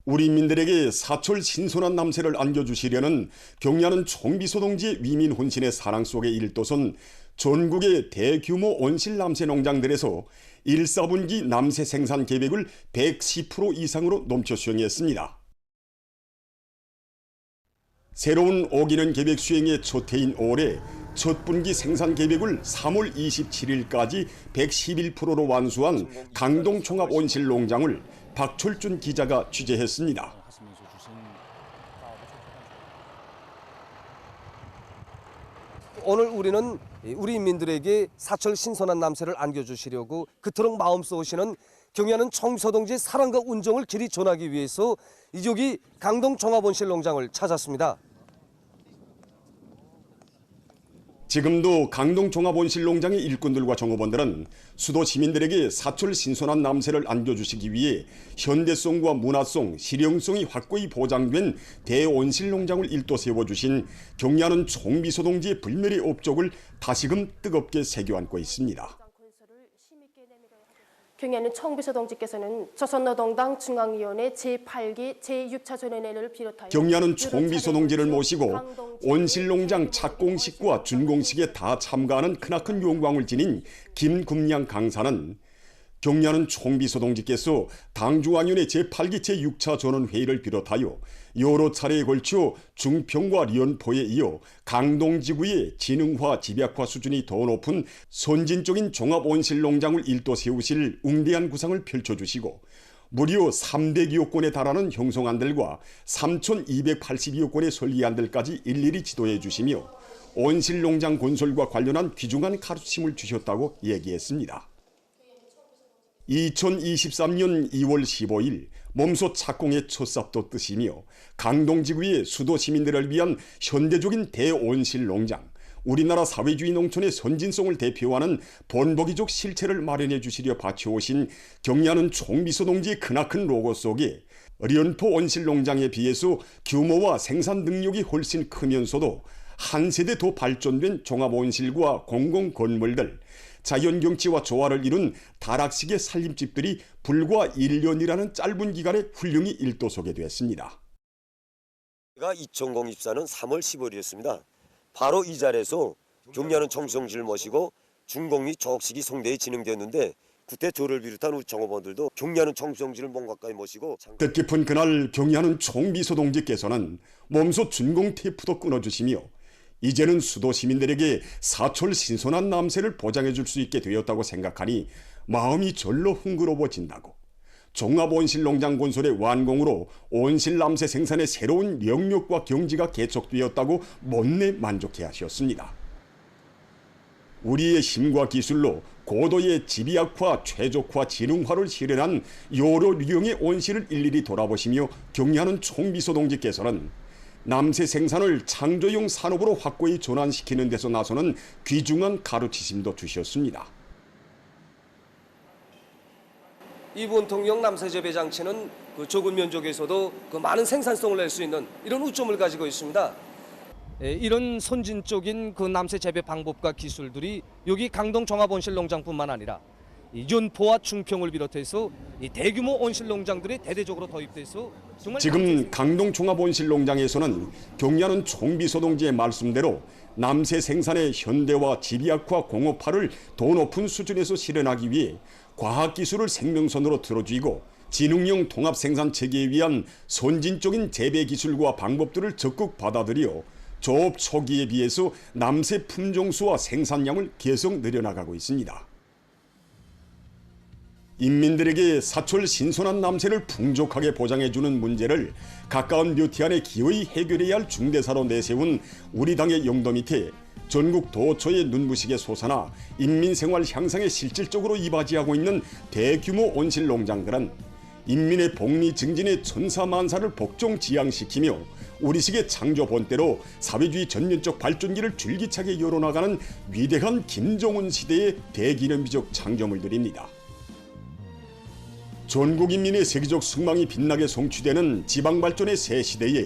우리 인민들에게 사철 신선한 남새를 안겨주시려는 경리하는 총비서 동지의 위민 혼신의 사랑 속에 일도선 전국의 대규모 온실 남새 농장들에서 1, 4분기 남새 생산 계획을 110% 이상으로 넘쳐 수행했습니다. 새로운 오기는 계획 수행의 첫 해인 올해 첫 분기 생산 계획을 3월 27일까지 111%로 완수한 강동 종합 온실 농장을 박철준 기자가 취재했습니다. 오늘 우리는 우리 인민들에게 사철 신선한 남새를 안겨주시려고 그토록 마음 쏘시는 경리하는 총비서 동지의 사랑과 운정을 길이 전하기 위해서 여기 강동 종합온실 농장을 찾았습니다. 지금도 강동 종합온실 농장의 일꾼들과 종업원들은 수도 시민들에게 사철 신선한 남새를 안겨주시기 위해 현대성과 문화성, 실용성이 확고히 보장된 대온실 농장을 일도 세워주신 경리하는 총비서 동지의 불멸의 업적을 다시금 뜨겁게 새겨안고 있습니다. 경리하는 총비서 동지께서는 조선노동당 중앙위원회 제8기 제6차 전원회를 비롯하여 경리하는 총비서 동지를 모시고 온실농장 착공식과 준공식에 다 참가하는 크나큰 영광을 지닌 김금양 강사는 경리하는 총비서 동지께서 당중앙위원회 제8기 제6차 전원회의를 비롯하여 여러 차례에 걸쳐 중평과 리언포에 이어 강동지구의 지능화 집약화 수준이 더 높은 선진적인 종합온실농장을 일도 세우실 웅대한 구상을 펼쳐주시고 무려 300여 건에 달하는 형성안들과 3,282여 건의 설계안들까지 일일이 지도해 주시며 온실농장 건설과 관련한 귀중한 가르침을 주셨다고 얘기했습니다. 2023년 2월 15일 몸소 착공의 첫 삽도 뜨시며 강동지구의 수도 시민들을 위한 현대적인 대온실 농장, 우리나라 사회주의 농촌의 선진성을 대표하는 본보기적 실체를 마련해 주시려 바쳐오신 경리하는 총비서 동지의 크나큰 로고 속에 리언포 온실 농장에 비해서 규모와 생산 능력이 훨씬 크면서도 한 세대 더 발전된 종합온실과 공공건물들, 자연경치와 조화를 이룬 다락식의 살림집들이 불과 1년이라는 짧은 기간에 훌륭히 일도소개 됐습니다. 2024년 3월 15일이었습니다. 바로 이 자리에서 경리하는 총비서동지를 모시고 준공리 조업식이 성대히 진행되었는데 그때 저를 비롯한 우리 종업원들도 경리하는 총비서동지를 몸 가까이 모시고 뜻깊은 그날 경리하는 총비서 동지께서는 몸소 준공 테이프도 끊어주시며 이제는 수도 시민들에게 사철 신선한 남새를 보장해 줄 수 있게 되었다고 생각하니 마음이 절로 흥그러워진다고, 종합온실 농장 건설의 완공으로 온실 남새 생산의 새로운 영역과 경지가 개척되었다고 못내 만족해 하셨습니다. 우리의 힘과 기술로 고도의 집약화, 최적화, 지능화를 실현한 여러 유형의 온실을 일일이 돌아보시며 경리하는 총비서 동지께서는 남새 생산을 창조용 산업으로 확고히 전환시키는 데서 나서는 귀중한 가르치심도 주셨습니다. 이본통형 남새 재배 장치는 그 적은 면적에서도 그 많은 생산성을 낼 수 있는 이런 우점을 가지고 있습니다. 이런 선진적인 그 남새 재배 방법과 기술들이 여기 강동 종합온실 농장뿐만 아니라 연포와 중평을 비롯해서 이 대규모 온실 농장들이 대대적으로 도입돼서 정말 지금 강동 종합온실 농장에서는 경리하는 총비서 동지의 말씀대로 남새 생산의 현대화, 집약화, 공업화를 더 높은 수준에서 실현하기 위해 과학기술을 생명선으로 들어주이고 지능형 통합 생산 체계에 위한 선진적인 재배 기술과 방법들을 적극 받아들여 조업 초기에 비해서 남새 품종수와 생산량을 계속 늘려나가고 있습니다. 인민들에게 사철 신선한 남새를 풍족하게 보장해주는 문제를 가까운 몇 해 안에 기어이 해결해야 할 중대사로 내세운 우리 당의 영도 밑에 전국 도처의 눈부시게 솟아나 인민생활 향상에 실질적으로 이바지하고 있는 대규모 온실 농장들은 인민의 복리 증진의 천사만사를 복종지향시키며 우리식의 창조 본때로 사회주의 전면적 발전기를 줄기차게 열어나가는 위대한 김정은 시대의 대기념비적 창조물들입니다. 전국 인민의 세계적 승망이 빛나게 성취되는 지방발전의 새 시대에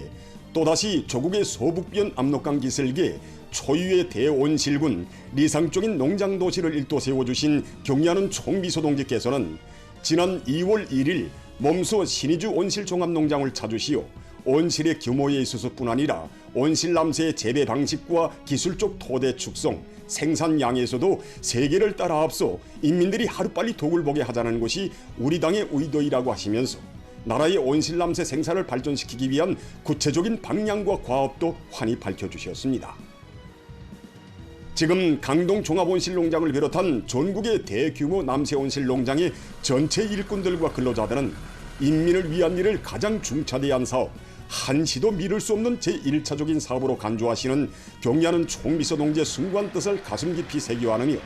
또다시 조국의 소북변 압록강 기슭에 초유의 대온실군 리상적인 농장도시를 일도 세워주신 경리하는 총비서 동지께서는 지난 2월 1일 몸소 신의주 온실종합농장을 찾으시오 온실의 규모에 있어서뿐 아니라 온실남새의 재배 방식과 기술적 토대 축성, 생산량에서도 세계를 따라 앞서 인민들이 하루빨리 덕을 보게 하자는 것이 우리 당의 의도이라고 하시면서 나라의 온실남새 생산을 발전시키기 위한 구체적인 방향과 과업도 환히 밝혀주셨습니다. 지금 강동 종합온실농장을 비롯한 전국의 대규모 남새온실농장의 전체 일꾼들과 근로자들은 인민을 위한 일을 가장 중차대한 사업, 한시도 미룰 수 없는 제1차적인 사업으로 간주하시는 경야는 총비서동지의 숭고한 뜻을 가슴 깊이 새겨하느며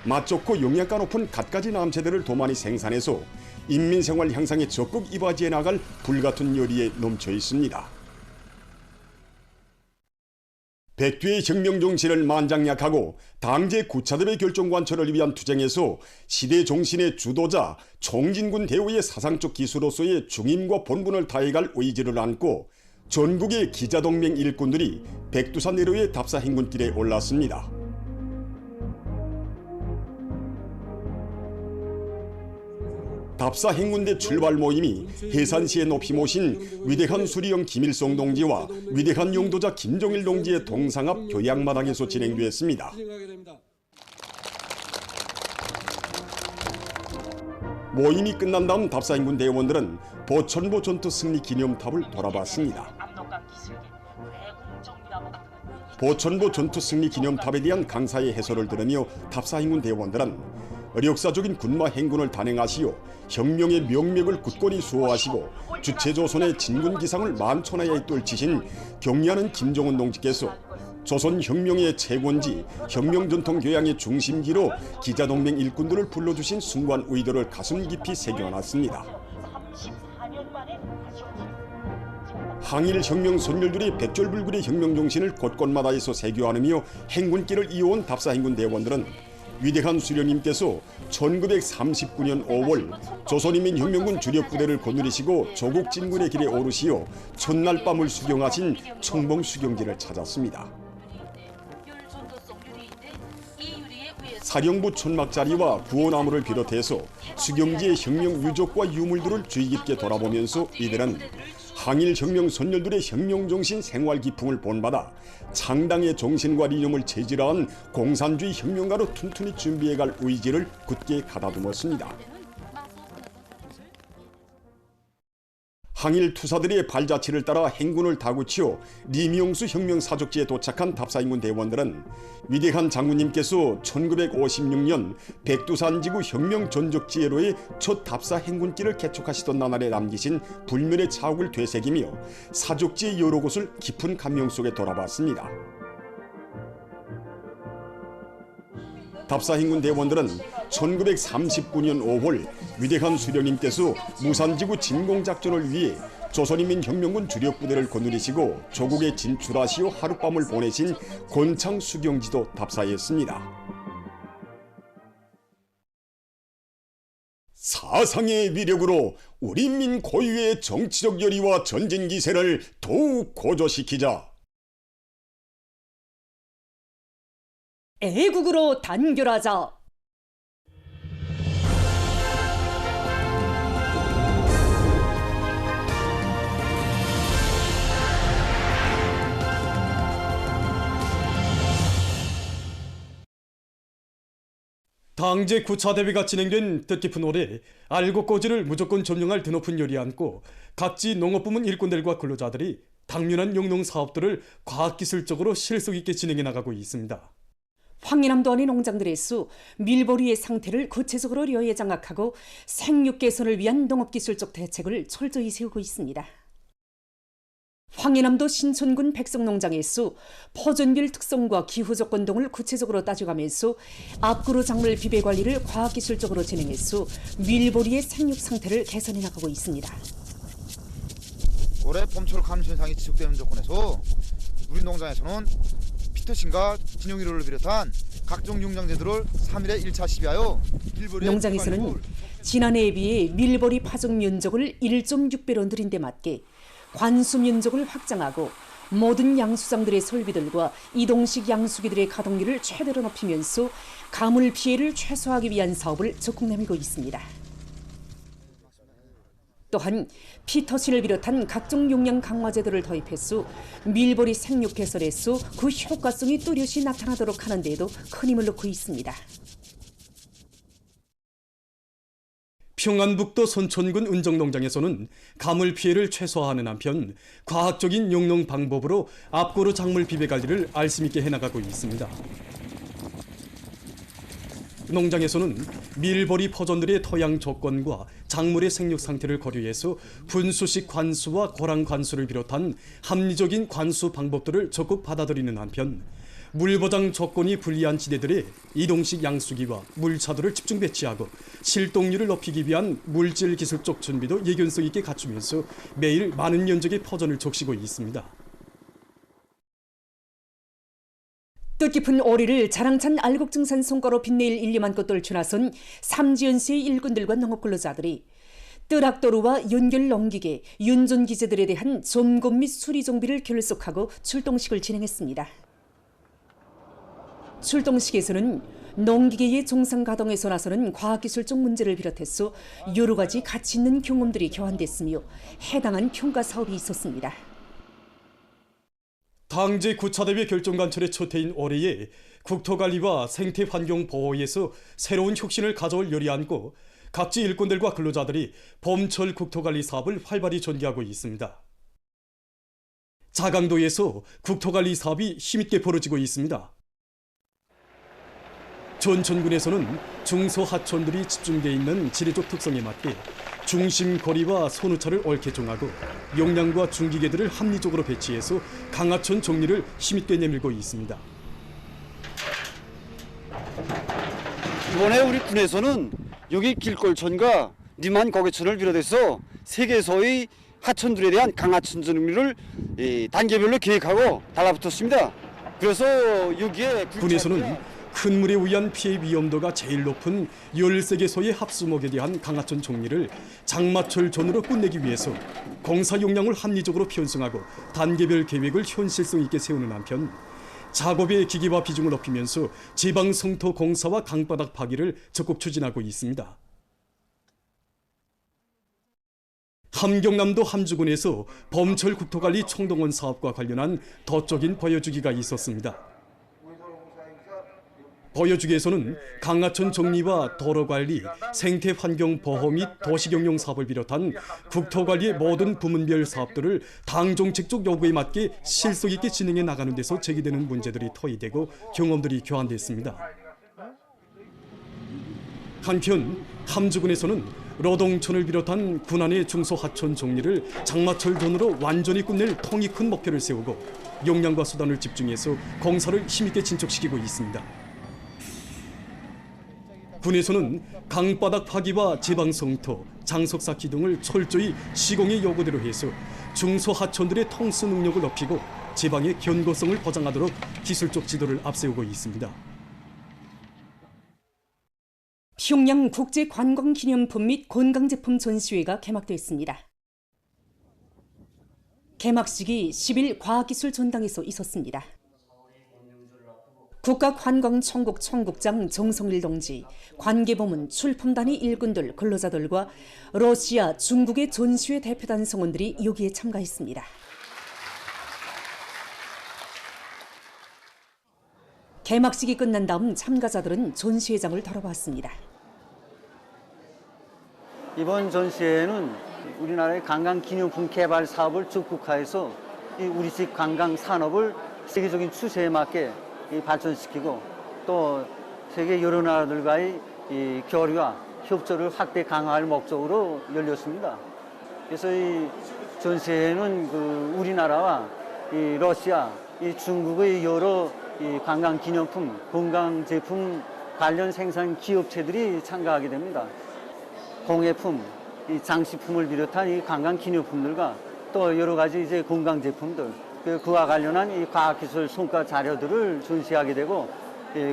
맛 좋고 영양가 높은 갖가지 남새들을 더 많이 생산해서 인민생활 향상에 적극 이바지해 나갈 불같은 열의에 넘쳐 있습니다. 백두의 혁명 정신을 만장약하고 당제 구차대배 결정 관철을 위한 투쟁에서 시대 정신의 주도자 총진군 대우의 사상적 기수로서의 중임과 본분을 다해갈 의지를 안고 전국의 기자동맹 일꾼들이 백두산 내로의 답사 행군길에 올랐습니다. 답사 행군대 출발 모임이 해산시에 높이 모신 위대한 수리형 김일성 동지와 위대한 용도자 김정일 동지의 동상 앞 교양마당에서 진행되었습니다. 모임이 끝난 다음 답사 행군 대원들은 보천보 전투 승리 기념탑을 돌아봤습니다. 보천보 전투 승리 기념탑에 대한 강사의 해설을 들으며 답사 행군 대원들은 역사적인 군마 행군을 단행하시어 혁명의 명맥을 굳건히 수호하시고 주체조선의 진군기상을 만천하에 떨치신 경리하는 김정은 동지께서 조선혁명의 채권지, 혁명전통교양의 중심지로 기자동맹 일꾼들을 불러주신 숭고한 의도를 가슴 깊이 새겨놨습니다. 항일 혁명 선열들이 백절불굴의 혁명정신을 곳곳마다에서 새겨안으며 행군길을 이어온 답사 행군 대원들은 위대한 수령님께서 1939년 5월 조선인민혁명군 주력부대를 거느리시고 조국 진군의 길에 오르시어 첫날 밤을 수경하신 청봉 수경지를 찾았습니다. 사령부 천막자리와 구호나무를 비롯해서 수경지의 혁명 유적과 유물들을 주의 깊게 돌아보면서 이들은 항일 혁명 선열들의 혁명정신 생활 기풍을 본받아 창당의 정신과 이념을 체질화한 공산주의 혁명가로 튼튼히 준비해갈 의지를 굳게 가다듬었습니다. 항일 투사들의 발자취를 따라 행군을 다구치어 리미용수 혁명사적지에 도착한 답사행군 대원들은 위대한 장군님께서 1956년 백두산지구 혁명전적지혜로의 첫 답사 행군길을 개척하시던 나날에 남기신 불면의 자욱을 되새기며 사적지의 여러 곳을 깊은 감명 속에 돌아봤습니다. 답사행군 대원들은 1939년 5월 위대한 수령님께서 무산지구 진공작전을 위해 조선인민혁명군 주력부대를 거느리시고 조국에 진출하시어 하룻밤을 보내신 권창 수경지도 답사했습니다. 사상의 위력으로 우리 인민 고유의 정치적 열의와 전진 기세를 더욱 고조시키자. 애국으로 단결하자. 당제 9차 대회가 진행된 뜻깊은 올해 알곡 고지를 무조건 점령할 드높은 열이 안고 각지 농업부문 일꾼들과 근로자들이 당면한 영농 사업들을 과학기술적으로 실속 있게 진행해 나가고 있습니다. 황해남도 안의 농장들의 수, 밀보리의 상태를 구체적으로 려에 장악하고 생육 개선을 위한 농업기술적 대책을 철저히 세우고 있습니다. 황해남도 신촌군 백성농장의 수, 포존별 특성과 기후조건 등을 구체적으로 따져가면서 앞구로 작물 비배 관리를 과학기술적으로 진행해서 밀보리의 생육 상태를 개선해 나가고 있습니다. 올해 봄철 감수 현상이 지속되는 조건에서 우리 농장에서는 피터신과 진용이로를 비롯한 각종 용량제들을 3일에 1차 시비하여 농장에서는 지난해에 비해 밀보리 파종 면적을 1.6배로 늘린 데 맞게 관수 면적을 확장하고 모든 양수장들의 설비들과 이동식 양수기들의 가동률을 최대로 높이면서 가물 피해를 최소화하기 위한 사업을 적극 내밀고 있습니다. 또한 피터신을 비롯한 각종 용량 강화제들을 도입했수 밀보리 생육 개설했수 그 효과성이 뚜렷이 나타나도록 하는 데에도 큰 힘을 놓고 있습니다. 평안북도 선촌군 은정농장에서는 가물 피해를 최소화하는 한편 과학적인 용농 방법으로 앞고루 작물 비배 관리를 알심있게 해나가고 있습니다. 농장에서는 밀보리 퍼전들의 토양 조건과 작물의 생육 상태를 고려해서 분수식 관수와 고랑 관수를 비롯한 합리적인 관수 방법들을 적극 받아들이는 한편 물보장 조건이 불리한 지대들의 이동식 양수기와 물차도를 집중 배치하고 실동률을 높이기 위한 물질 기술적 준비도 예견성 있게 갖추면서 매일 많은 면적의 퍼전을 적시고 있습니다. 뜻깊은 오리를 자랑찬 알곡증산 성과로 빛낼 인류만 꽃돌출 나선 삼지연시의 일꾼들과 농업 근로자들이 뜨락도루와 연결 농기계, 윤전 기재들에 대한 점검 및 수리 정비를 결속하고 출동식을 진행했습니다. 출동식에서는 농기계의 정상 가동에서 나서는 과학기술적 문제를 비롯해서 여러 가지 가치 있는 경험들이 교환됐으며 해당한 평가 사업이 있었습니다. 당제 9차 대회 결정관철의 첫 해인 올해에 국토관리와 생태환경 보호에서 새로운 혁신을 가져올 열이 안고 각지 일꾼들과 근로자들이 봄철 국토관리 사업을 활발히 전개하고 있습니다. 자강도에서 국토관리 사업이 힘있게 벌어지고 있습니다. 전천군에서는 중소하촌들이 집중되어 있는 지리적 특성에 맞게 중심 거리와 선우차를 옳게 정하고 용량과 중기계들을 합리적으로 배치해서 강하천 정리를 힘있게 내밀고 있습니다. 이번에 우리 군에서는 여기 길골천과 니만 거개천을 비롯해서 3개소의 하천들에 대한 강하천 정리를 단계별로 계획하고 달라붙었습니다. 그래서 여기에 군에서는 큰 물에 의한 피해 위험도가 제일 높은 13개소의 합수목에 대한 강하천 정리를 장마철 전으로 끝내기 위해서 공사 용량을 합리적으로 편성하고 단계별 계획을 현실성 있게 세우는 한편 작업의 기계화 비중을 높이면서 지방 성토 공사와 강바닥 파기를 적극 추진하고 있습니다. 함경남도 함주군에서 봄철 국토관리 총동원 사업과 관련한 도적인 보여주기가 있었습니다. 보여주기에서는 강하천 정리와 도로관리, 생태환경 보호 및 도시경영 사업을 비롯한 국토관리의 모든 부문별 사업들을 당 정책적 요구에 맞게 실속 있게 진행해 나가는 데서 제기되는 문제들이 토의되고 경험들이 교환됐습니다. 한편 함주군에서는 로동천을 비롯한 군안의 중소하천 정리를 장마철 전으로 완전히 끝낼 통이 큰 목표를 세우고 역량과 수단을 집중해서 공사를 힘있게 진척시키고 있습니다. 군에서는 강바닥 파기와 지방성토, 장석 쌓기 등을 철저히 시공의 요구대로 해서 중소하천들의 통수 능력을 높이고 지방의 견고성을 보장하도록 기술적 지도를 앞세우고 있습니다. 평양 국제관광기념품 및 건강제품 전시회가 개막됐습니다. 개막식이 10일 과학기술 전당에서 있었습니다. 국가관광총국 총국장 정성일 동지, 관계부문 출품단위 일꾼들, 근로자들과 러시아, 중국의 전시회 대표단 성원들이 여기에 참가했습니다. 개막식이 끝난 다음 참가자들은 전시회장을 돌아봤습니다. 이번 전시회에는 우리나라의 관광기념품 개발 사업을 적극화해서 우리식 관광 산업을 세계적인 추세에 맞게 발전시키고 또 세계 여러 나라들과의 교류와 협조를 확대 강화할 목적으로 열렸습니다. 그래서 이 전시회는 우리나라와 러시아, 중국의 여러 관광기념품, 건강제품 관련 생산 기업체들이 참가하게 됩니다. 공예품, 장식품을 비롯한 이 관광기념품들과 또 여러 가지 이제 건강제품들, 그와 관련한 이 과학기술 성과 자료들을 전시하게 되고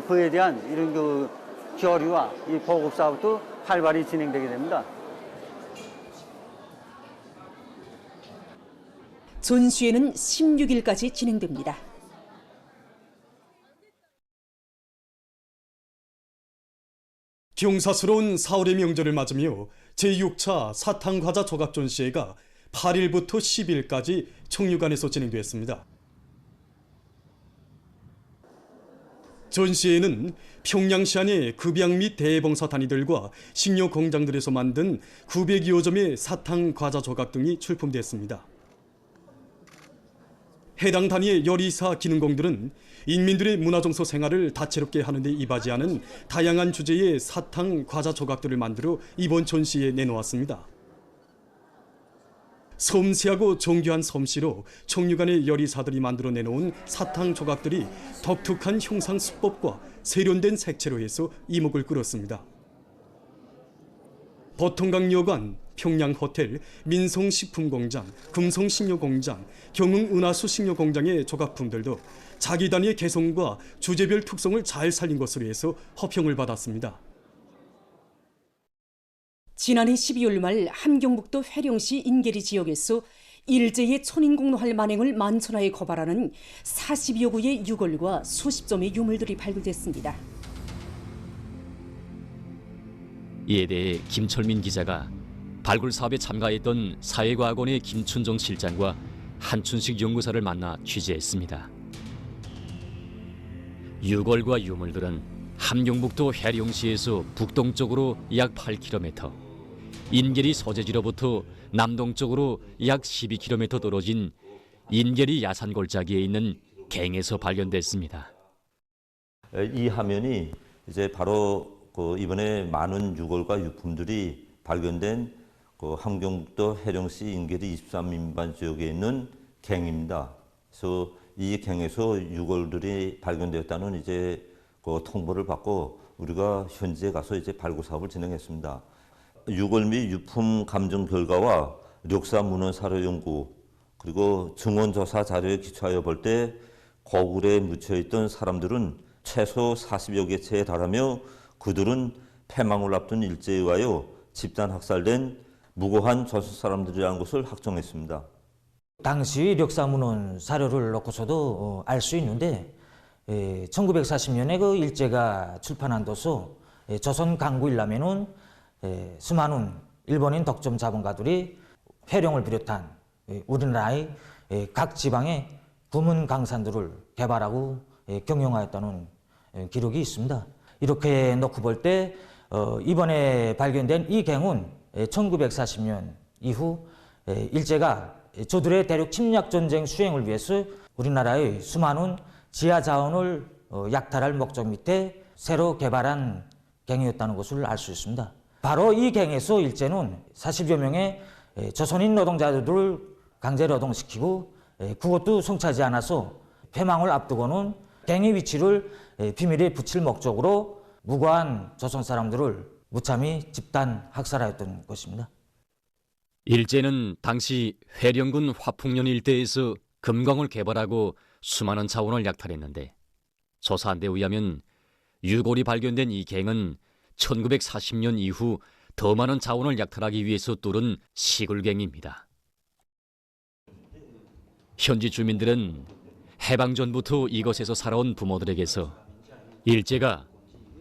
그에 대한 이런 교류와 이 보급 사업도 활발히 진행되게 됩니다. 전시회는 16일까지 진행됩니다. 경사스러운 4월의 명절을 맞으며 제6차 사탕과자 조각 전시회가 8일부터 10일까지 청류관에서 진행되었습니다. 전시회는 평양시 안의 급양 및 대봉사 단위들과 식료 공장들에서 만든 900여 점의 사탕 과자 조각 등이 출품됐습니다. 해당 단위의 요리사 기능공들은 인민들의 문화정서 생활을 다채롭게 하는 데 이바지하는 다양한 주제의 사탕 과자 조각들을 만들어 이번 전시에 내놓았습니다. 섬세하고 정교한 솜씨로 청류관의 요리사들이 만들어 내놓은 사탕 조각들이 독특한 형상 수법과 세련된 색채로 해서 이목을 끌었습니다. 보통강여관, 평양호텔, 민송식품공장, 금성식료공장, 경흥은하수 식료공장의 조각품들도 자기 단위의 개성과 주제별 특성을 잘 살린 것으로 해서 호평을 받았습니다. 지난해 12월 말 함경북도 회령시 인계리 지역에서 일제의 천인공노할 만행을 만천하에 거발하는 40여 구의 유골과 수십 점의 유물들이 발굴됐습니다. 이에 대해 김철민 기자가 발굴 사업에 참가했던 사회과학원의 김춘정 실장과 한춘식 연구사를 만나 취재했습니다. 유골과 유물들은 함경북도 해령시에서 북동쪽으로 약 8km, 인계리 서재지로부터 남동쪽으로 약 12km 떨어진 인계리 야산골짜기에 있는 갱에서 발견됐습니다. 이 화면이 이제 바로 이번에 많은 유골과 유품들이 발견된 함경북도 해령시 인계리 23민반 지역에 있는 갱입니다. 그래서 이 갱에서 유골들이 발견되었다는 이제 통보를 받고 우리가 현지에 가서 이제 발굴 사업을 진행했습니다. 유골 및 유품 감정 결과와 력사 문헌 사료 연구 그리고 증언 조사 자료에 기초하여 볼 때 고굴에 묻혀 있던 사람들은 최소 40여 개 채에 달하며 그들은 패망을 앞둔 일제에 의하여 집단 학살된 무고한 조선 사람들이라는 것을 확정했습니다. 당시 력사문헌 사료를 놓고서도 알 수 있는데 1940년에 그 일제가 출판한 도서 조선 강구일남에는 수많은 일본인 덕점 자본가들이 회령을 비롯한 우리나라의 각 지방의 구문 강산들을 개발하고 경영하였다는 기록이 있습니다. 이렇게 놓고 볼 때 이번에 발견된 이 갱은 1940년 이후 일제가 조들의 대륙 침략 전쟁 수행을 위해서 우리나라의 수많은 지하 자원을 약탈할 목적 밑에 새로 개발한 갱이었다는 것을 알 수 있습니다. 바로 이 갱에서 일제는 40여 명의 조선인 노동자들을 강제 노동시키고 그것도 성차지 않아서 패망을 앞두고는 갱의 위치를 비밀에 붙일 목적으로 무고한 조선 사람들을 무참히 집단 학살하였던 것입니다. 일제는 당시 회령군 화풍년 일대에서 금광을 개발하고 수많은 자원을 약탈했는데 조사한 데 의하면 유골이 발견된 이 갱은 1940년 이후 더 많은 자원을 약탈하기 위해서 뚫은 시굴갱입니다. 현지 주민들은 해방 전부터 이곳에서 살아온 부모들에게서 일제가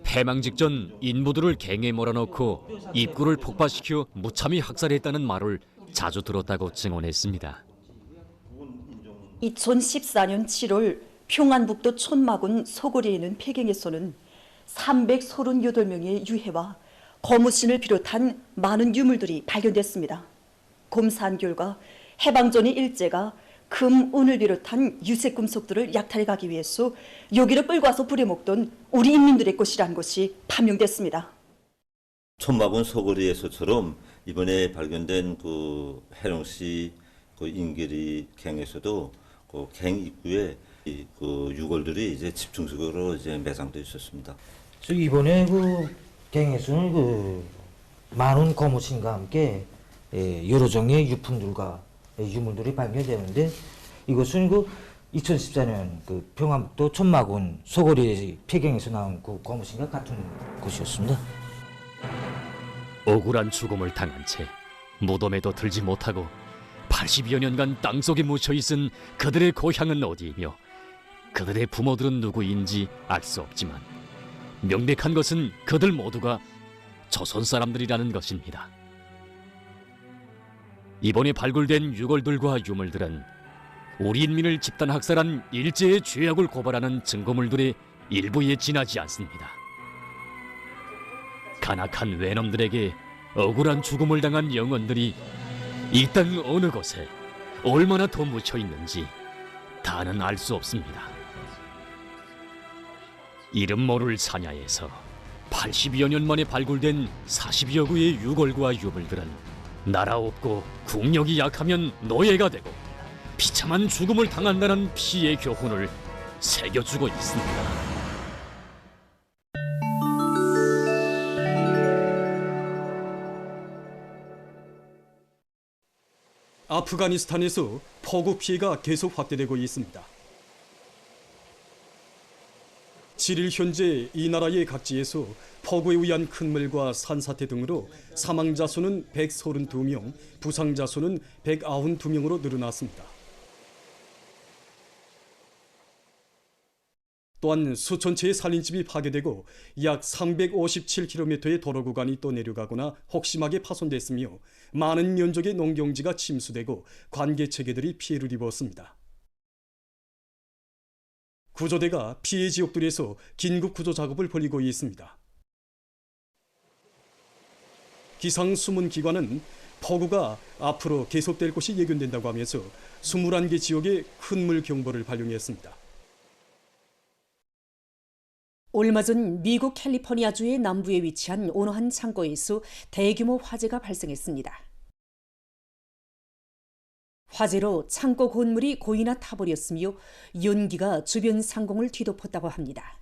패망 직전 인부들을 갱에 몰아넣고 입구를 폭파시켜 무참히 학살했다는 말을 자주 들었다고 증언했습니다. 2014년 7월 평안북도 촌마군 소고리에 있는 폐경에서는 338명의 유해와 거무신을 비롯한 많은 유물들이 발견됐습니다. 검사한 결과 해방 전의 일제가 금, 은을 비롯한 유색 금속들을 약탈해 가기 위해서 여기를 끌고 와서 부려먹던 우리 인민들의 것이라는 것이 판명됐습니다. 촌마군 소거리에서처럼 이번에 발견된 그 해령시 그 인계리 갱에서도 그 갱 입구에 그 유골들이 이제 집중적으로 이제 매장되어 있었습니다. 이번에 그 갱에서는 그 많은 거무신과 함께 여러 종의 유품들과 유물들이 발견되는데 이것은 그 2014년 그 평안북도 촌마군 소거리 폐경에서 나온 그 거무신과 같은 것이었습니다. 억울한 죽음을 당한 채 무덤에도 들지 못하고 80여 년간 땅속에 묻혀있은 그들의 고향은 어디이며 그들의 부모들은 누구인지 알 수 없지만 명백한 것은 그들 모두가 조선 사람들이라는 것입니다. 이번에 발굴된 유골들과 유물들은 우리 인민을 집단 학살한 일제의 죄악을 고발하는 증거물들의 일부에 지나지 않습니다. 간악한 외놈들에게 억울한 죽음을 당한 영혼들이 이 땅 어느 곳에 얼마나 더 묻혀 있는지 다는 알 수 없습니다. 이름 모를 사냐에서 80여 년 만에 발굴된 40여 구의 유골과 유물들은 나라 없고 국력이 약하면 노예가 되고 비참한 죽음을 당한다는 피의 교훈을 새겨주고 있습니다. 아프가니스탄에서 폭우 피해가 계속 확대되고 있습니다. 7일 현재 이 나라의 각지에서 폭우에 의한 큰 물과 산사태 등으로 사망자 수는 132명, 부상자 수는 192명으로 늘어났습니다. 또한 수천 채의 살인집이 파괴되고 약 357km의 도로 구간이 또 내려가거나 혹심하게 파손됐으며 많은 면적의 농경지가 침수되고 관계체계들이 피해를 입었습니다. 구조대가 피해 지역들에서 긴급 구조 작업을 벌이고 있습니다. 기상수문기관은 폭우가 앞으로 계속될 것이 예견된다고 하면서 21개 지역에 큰 물 경보를 발령했습니다. 얼마 전 미국 캘리포니아주의 남부에 위치한 어느 한 창고에서 대규모 화재가 발생했습니다. 화재로 창고 건물이 고이나 타버렸으며 연기가 주변 상공을 뒤덮었다고 합니다.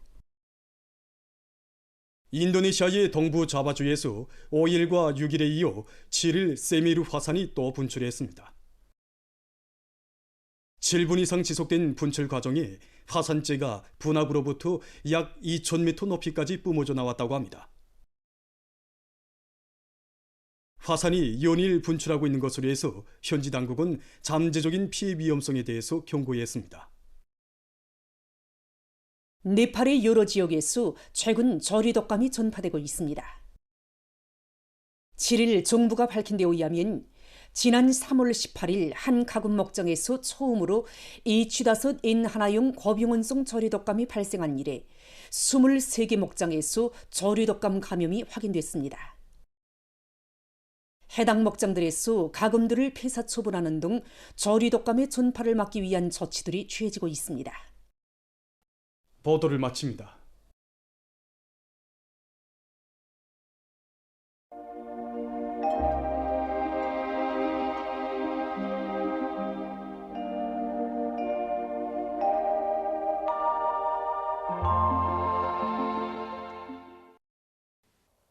인도네시아의 동부 자바주에서 5일과 6일에 이어 7일 세메루 화산이 또 분출했습니다. 7분 이상 지속된 분출 과정에 화산재가 분화구로부터 약 2,000m 높이까지 뿜어져 나왔다고 합니다. 화산이 연일 분출하고 있는 것으로 해서 현지 당국은 잠재적인 피해 위험성에 대해서 경고했습니다. 네팔의 여러 지역에서 최근 저리독감이 전파되고 있습니다. 7일 정부가 밝힌 데 의하면 지난 3월 18일 한 가군 목장에서 처음으로 H5N1형 고병원성 저리독감이 발생한 이래 23개 목장에서 저리독감 감염이 확인됐습니다. 해당 목장들에서 가금들을 폐사 처분하는 등 저리독감의 전파를 막기 위한 조치들이 취해지고 있습니다. 보도를 마칩니다.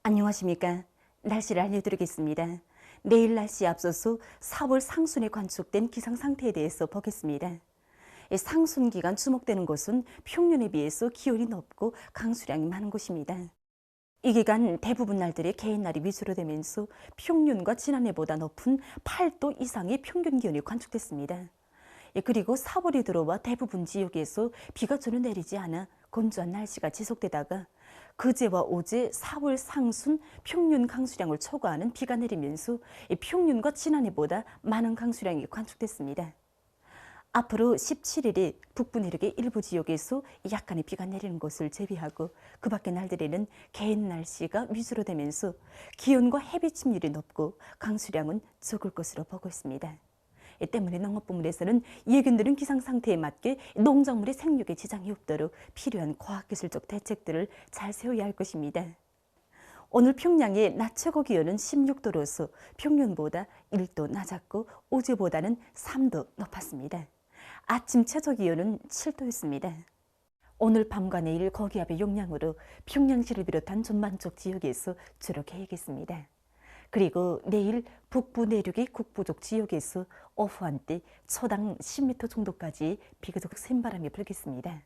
안녕하십니까. 날씨를 알려드리겠습니다. 내일 날씨에 앞서서 4월 상순에 관측된 기상 상태에 대해서 보겠습니다. 상순 기간 주목되는 곳은 평년에 비해서 기온이 높고 강수량이 많은 곳입니다. 이 기간 대부분 날들의 개인날이 위주로 되면서 평년과 지난해보다 높은 8도 이상의 평균 기온이 관측됐습니다. 그리고 4월이 들어와 대부분 지역에서 비가 전혀 내리지 않아 건조한 날씨가 지속되다가 그제와 어제 4월 상순 평균 강수량을 초과하는 비가 내리면서 평균과 지난해보다 많은 강수량이 관측됐습니다. 앞으로 17일에 북부 내륙의 일부 지역에서 약간의 비가 내리는 것을 제외하고 그 밖의 날들에는 개인 날씨가 위주로 되면서 기온과 햇빛 침률이 높고 강수량은 적을 것으로 보고 있습니다. 때문에 농업부문에서는 예견되는 기상 상태에 맞게 농작물의 생육에 지장이 없도록 필요한 과학기술적 대책들을 잘 세워야 할 것입니다. 오늘 평양의 낮 최고 기온은 16도로서 평년보다 1도 낮았고 어제보다는 3도 높았습니다. 아침 최저 기온은 7도였습니다. 오늘 밤과 내일 고기압의 영향으로 평양시를 비롯한 전반적 지역에서 주로 개겠습니다. 그리고 내일 북부 내륙의 국부족 지역에서 오후 한때 초당 10m 정도까지 비교적 센 바람이 불겠습니다.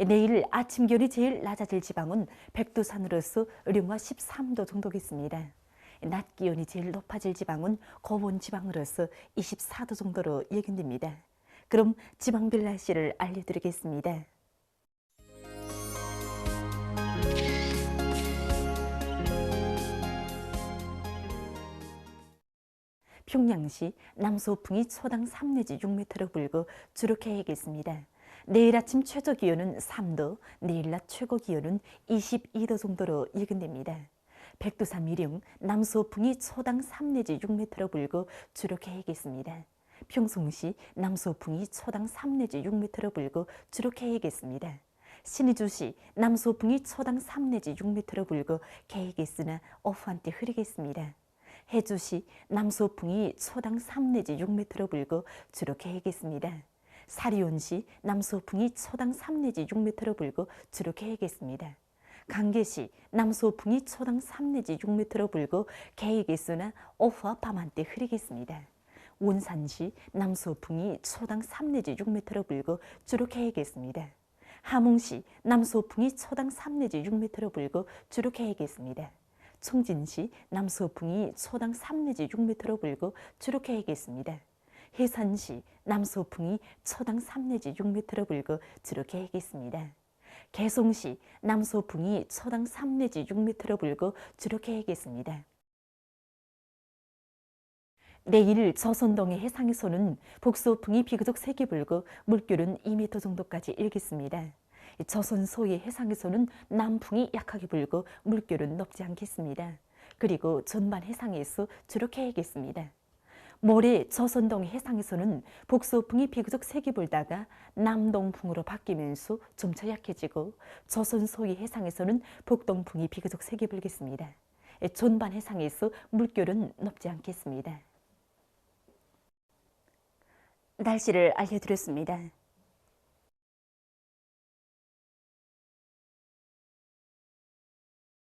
내일 아침 기온이 제일 낮아질 지방은 백두산으로서 의령화 13도 정도겠습니다. 낮 기온이 제일 높아질 지방은 고원 지방으로서 24도 정도로 예견됩니다. 그럼 지방별 날씨를 알려드리겠습니다. 평양시 남서풍이 초당 3 내지 6m로 불고 주로 계획했습니다. 내일 아침 최저 기온은 3도, 내일 낮 최고 기온은 22도 정도로 예견됩니다. 백두산 미령 남서풍이 초당 3 내지 6m로 불고 주로 계획했습니다. 평송시 남서풍이 초당 3 내지 6m로 불고 주로 계획했습니다. 신의주시 남서풍이 초당 3 내지 6m로 불고 계획했으나 오후 한때 흐리겠습니다. 해주시 남서풍이 초당 3 내지 6m로 불고 주로 계획했습니다. 사리온시 남서풍이 초당 3 내지 6m로 불고 주로 계획했습니다. 강계시 남서풍이 초당 3 내지 6m로 불고 계획했으나 오후와 밤 한때 흐리겠습니다. 원산시 남서풍이 초당 3 내지 6m로 불고 주로 계획했습니다. 함흥시 남서풍이 초당 3 내지 6m로 불고 주로 계획했습니다. 청진시 남서풍이 초당 3 내지 6m로 불고 주로 계획했습니다. 해산시 남서풍이 초당 3 내지 6m로 불고 주로 계획했습니다. 개송시 남서풍이 초당 3 내지 6m로 불고 주로 계획했습니다. 내일 저선동의 해상에서는 북서풍이 비교적 세게 불고 물결은 2m 정도까지 일겠습니다. 저선 소의 해상에서는 남풍이 약하게 불고 물결은 높지 않겠습니다. 그리고 전반 해상에서 주로 계획했습니다. 모레 저선동 해상에서는 북서풍이 비교적 세게 불다가 남동풍으로 바뀌면서 점차 약해지고 저선 소의 해상에서는 북동풍이 비교적 세게 불겠습니다. 전반 해상에서 물결은 높지 않겠습니다. 날씨를 알려드렸습니다.